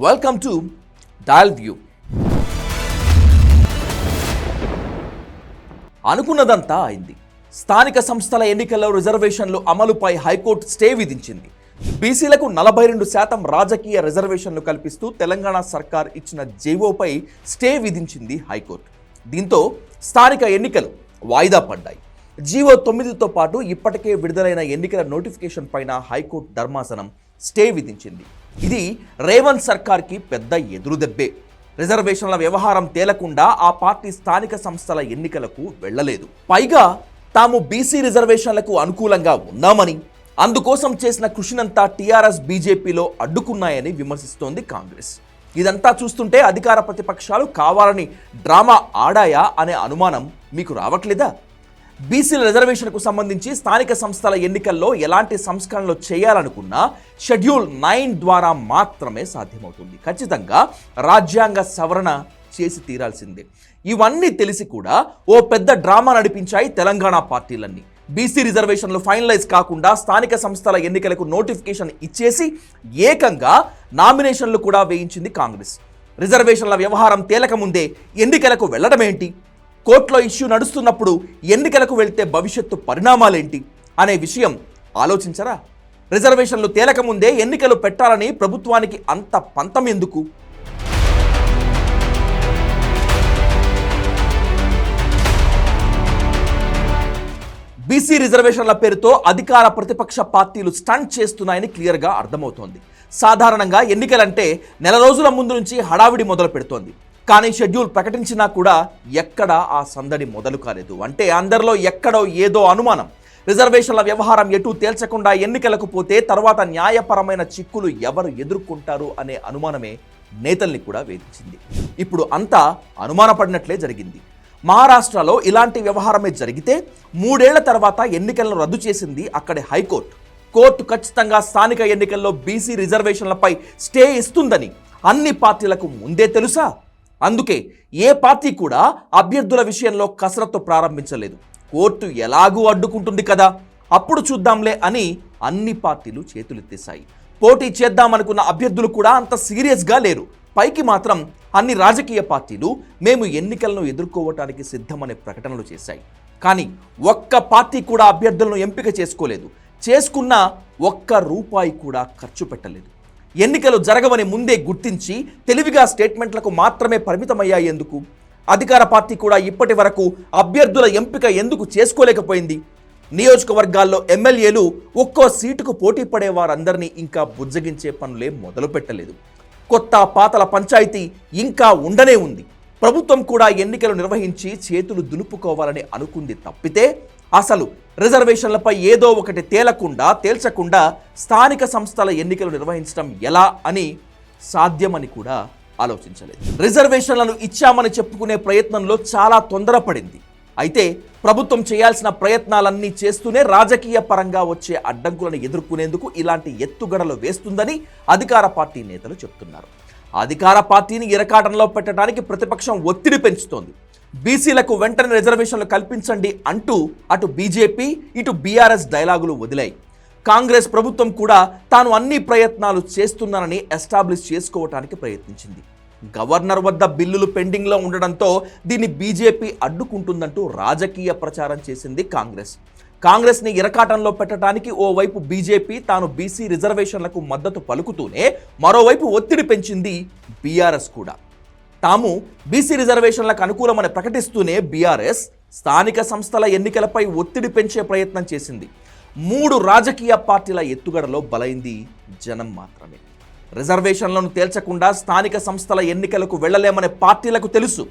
Welcome to dial view. అనుకున్నదంతా అయింది. స్థానిక సంస్థల ఎన్నికల్లో రిజర్వేషన్లు అమలుపై హైకోర్టు స్టే విధించింది. బీసీలకు 42% రాజకీయ రిజర్వేషన్లు కల్పిస్తూ తెలంగాణ సర్కార్ ఇచ్చిన జీవోపై స్టే విధించింది హైకోర్టు. దీంతో స్థానిక ఎన్నికలు వాయిదా పడ్డాయి. జీవో 9తో పాటు ఇప్పటికే విడుదలైన ఎన్నికల నోటిఫికేషన్ పైన హైకోర్టు ధర్మాసనం స్టే విధించింది. ఇది రేవంత్ సర్కార్కి పెద్ద ఎదురుదెబ్బే. రిజర్వేషన్ల వ్యవహారం తేలకుండా ఆ పార్టీ స్థానిక సంస్థల ఎన్నికలకు వెళ్లలేదు. పైగా తాము బీసీ రిజర్వేషన్లకు అనుకూలంగా ఉన్నామని, అందుకోసం చేసిన కృషినంతా టీఆర్ఎస్ బీజేపీలో అడ్డుకున్నాయని విమర్శిస్తోంది కాంగ్రెస్. ఇదంతా చూస్తుంటే అధికార ప్రతిపక్షాలు కావాలని డ్రామా ఆడాయా అనే అనుమానం మీకు రావట్లేదా? బీసీల రిజర్వేషన్కు సంబంధించి స్థానిక సంస్థల ఎన్నికల్లో ఎలాంటి సంస్కరణలు చేయాలనుకున్నా షెడ్యూల్ 9 ద్వారా మాత్రమే సాధ్యమవుతుంది. ఖచ్చితంగా రాజ్యాంగ సవరణ చేసి తీరాల్సిందే. ఇవన్నీ తెలిసి కూడా ఓ పెద్ద డ్రామా నడిపించాయి తెలంగాణ పార్టీలన్నీ. బీసీ రిజర్వేషన్లు ఫైనలైజ్ కాకుండా స్థానిక సంస్థల ఎన్నికలకు నోటిఫికేషన్ ఇచ్చేసి ఏకంగా నామినేషన్లు కూడా వేయించింది కాంగ్రెస్. రిజర్వేషన్ల వ్యవహారం తేలకముందే ఎన్నికలకు వెళ్లడమేంటి, కోర్టులో ఇష్యూ నడుస్తున్నప్పుడు ఎన్నికలకు వెళ్తే భవిష్యత్తు పరిణామాలేంటి అనే విషయం ఆలోచించరా? రిజర్వేషన్లు తేలకముందే ఎన్నికలు పెట్టాలని ప్రభుత్వానికి అంత పంతం ఎందుకు? బీసీ రిజర్వేషన్ల పేరుతో అధికార ప్రతిపక్ష పార్టీలు స్టంట్ చేస్తున్నాయని క్లియర్గా అర్థమవుతోంది. సాధారణంగా ఎన్నికలంటే నెల రోజుల ముందు నుంచి హడావిడి మొదలు పెడుతోంది. కానీ షెడ్యూల్ ప్రకటించినా కూడా ఎక్కడా ఆ సందడి మొదలు కాలేదు. అంటే అందరిలో ఎక్కడో ఏదో అనుమానం. రిజర్వేషన్ల వ్యవహారం ఎటూ తేల్చకుండా ఎన్నికలకు పోతే తర్వాత న్యాయపరమైన చిక్కులు ఎవరు ఎదుర్కొంటారు అనే అనుమానమే నేతల్ని కూడా వేధించింది. ఇప్పుడు అంతా అనుమానపడినట్లే జరిగింది. మహారాష్ట్రలో ఇలాంటి వ్యవహారమే జరిగితే 3 ఏళ్ల తర్వాత ఎన్నికలను రద్దు చేసింది అక్కడి హైకోర్టు. కోర్టు ఖచ్చితంగా స్థానిక ఎన్నికల్లో బీసీ రిజర్వేషన్లపై స్టే ఇస్తుందని అన్ని పార్టీలకు ముందే తెలుసా? అందుకే ఏ పార్టీ కూడా అభ్యర్థుల విషయంలో కసరత్తు ప్రారంభించలేదు. కోర్టు ఎలాగూ అడ్డుకుంటుంది కదా, అప్పుడు చూద్దాంలే అని అన్ని పార్టీలు చేతులెత్తేశాయి. పోటీ చేద్దామనుకున్న అభ్యర్థులు కూడా అంత సీరియస్గా లేరు. పైకి మాత్రం అన్ని రాజకీయ పార్టీలు మేము ఎన్నికలను ఎదుర్కోవటానికి సిద్ధమనే ప్రకటనలు చేశాయి. కానీ ఒక్క పార్టీ కూడా అభ్యర్థులను ఎంపిక చేసుకోలేదు. చేసుకున్న ఒక్క రూపాయి కూడా ఖర్చు పెట్టలేదు. ఎన్నికలు జరగవని ముందే గుర్తించి తెలివిగా స్టేట్మెంట్లకు మాత్రమే పరిమితమయ్యాయి ఎందుకు? అధికార పార్టీ కూడా ఇప్పటి వరకు అభ్యర్థుల ఎంపిక ఎందుకు చేసుకోలేకపోయింది? నియోజకవర్గాల్లో ఎమ్మెల్యేలు ఒక్కో సీటుకు పోటీ పడే వారందరినీ ఇంకా బుజ్జగించే పనులే మొదలు పెట్టలేదు. కొత్త పాతల పంచాయతీ ఇంకా ఉండనే ఉంది. ప్రభుత్వం కూడా ఎన్నికలు నిర్వహించి చేతులు దులుపుకోవాలని అనుకుంది తప్పితే అసలు రిజర్వేషన్లపై ఏదో ఒకటి తేల్చకుండా స్థానిక సంస్థల ఎన్నికలు నిర్వహించడం ఎలా అని సాధ్యమని కూడా ఆలోచించలేదు. రిజర్వేషన్లను ఇచ్చామని చెప్పుకునే ప్రయత్నంలో చాలా తొందరపడింది. అయితే ప్రభుత్వం చేయాల్సిన ప్రయత్నాలన్నీ చేస్తూనే రాజకీయ పరంగా వచ్చే అడ్డంకులను ఎదుర్కొనేందుకు ఇలాంటి ఎత్తుగడలు వేస్తుందని అధికార పార్టీ నేతలు చెప్తున్నారు. అధికార పార్టీని ఇరకాటంలో పెట్టడానికి ప్రతిపక్షం ఒత్తిడి పెంచుతోంది. బీసీలకు వెంటనే రిజర్వేషన్లు కల్పించండి అంటూ అటు బీజేపీ ఇటు బీఆర్ఎస్ డైలాగులు వదిలాయి. కాంగ్రెస్ ప్రభుత్వం కూడా తాను అన్ని ప్రయత్నాలు చేస్తున్నానని ఎస్టాబ్లిష్ చేసుకోవటానికి ప్రయత్నించింది. గవర్నర్ వద్ద బిల్లులు పెండింగ్లో ఉండడంతో దీన్ని బీజేపీ అడ్డుకుంటుందంటూ రాజకీయ ప్రచారం చేసింది కాంగ్రెస్ని ఇరకాటంలో పెట్టడానికి ఓవైపు బీజేపీ తాను బీసీ రిజర్వేషన్లకు మద్దతు పలుకుతూనే మరోవైపు ఒత్తిడి పెంచింది బీఆర్ఎస్ కూడా. తాము బీసీ రిజర్వేషన్లకు అనుకూలమని ప్రకటిస్తూనే బీఆర్ఎస్ స్థానిక సంస్థల ఎన్నికలపై ఒత్తిడి పెంచే ప్రయత్నం చేసింది. 3 రాజకీయ పార్టీల ఎత్తుగడలో బలైంది జనం మాత్రమే. రిజర్వేషన్లను తేల్చకుండా స్థానిక సంస్థల ఎన్నికలకు వెళ్లలేమనే పార్టీలకు తెలుసు.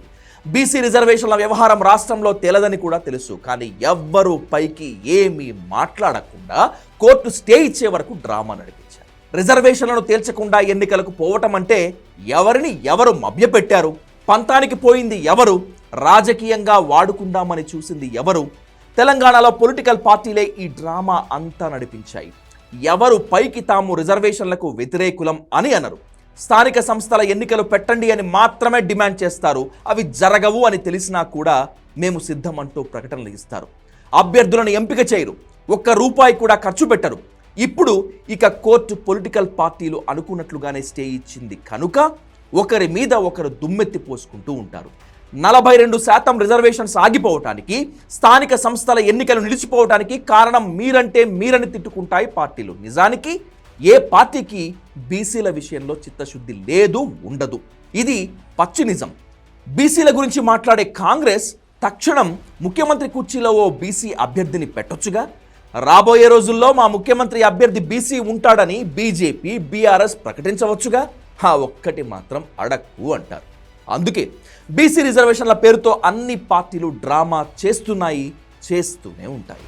బీసీ రిజర్వేషన్ల వ్యవహారం రాష్ట్రంలో తేలదని కూడా తెలుసు. కానీ ఎవ్వరూ పైకి ఏమీ మాట్లాడకుండా కోర్టు స్టే ఇచ్చే వరకు డ్రామా నడిపించారు. రిజర్వేషన్లను తేల్చకుండా ఎన్నికలకు పోవటం అంటే ఎవరిని ఎవరు మభ్యపెట్టారు? పంతానికి పోయింది ఎవరు? రాజకీయంగా వాడుకుందామని చూసింది ఎవరు? తెలంగాణలో పొలిటికల్ పార్టీలే ఈ డ్రామా అంతా నడిపించాయి. ఎవరు పైకి తాము రిజర్వేషన్లకు వ్యతిరేకులం అని అనరు. స్థానిక సంస్థల ఎన్నికలు పెట్టండి అని మాత్రమే డిమాండ్ చేస్తారు. అవి జరగవు అని తెలిసినా కూడా మేము సిద్ధమంటూ ప్రకటనలు ఇస్తారు. అభ్యర్థులను ఎంపిక చేయరు. ఒక్క రూపాయి కూడా ఖర్చు పెట్టరు. ఇప్పుడు ఇక కోర్టు పొలిటికల్ పార్టీలు అనుకున్నట్లుగానే స్టే ఇచ్చింది కనుక ఒకరి మీద ఒకరు దుమ్మెత్తి పోసుకుంటూ ఉంటారు. 42% రిజర్వేషన్స్ ఆగిపోవటానికి, స్థానిక సంస్థల ఎన్నికలు నిలిచిపోవటానికి కారణం మీరంటే మీరని తిట్టుకుంటాయి పార్టీలు. నిజానికి ఏ పార్టీకి బీసీల విషయంలో చిత్తశుద్ధి లేదు, ఉండదు. ఇది పచ్చి నిజం. బీసీల గురించి మాట్లాడే కాంగ్రెస్ తక్షణం ముఖ్యమంత్రి కుర్చీలో ఓ బీసీ అభ్యర్థిని పెట్టొచ్చుగా. రాబోయే రోజుల్లో మా ముఖ్యమంత్రి అభ్యర్థి బీసీ ఉంటాడని బీజేపీ, బీఆర్ఎస్ ప్రకటించవచ్చుగా. ఆ ఒక్కటి మాత్రం అడక్కు అంటారు. అందుకే బీసీ రిజర్వేషన్ల పేరుతో అన్ని పార్టీలు డ్రామా చేస్తున్నాయి, చేస్తూనే ఉంటాయి.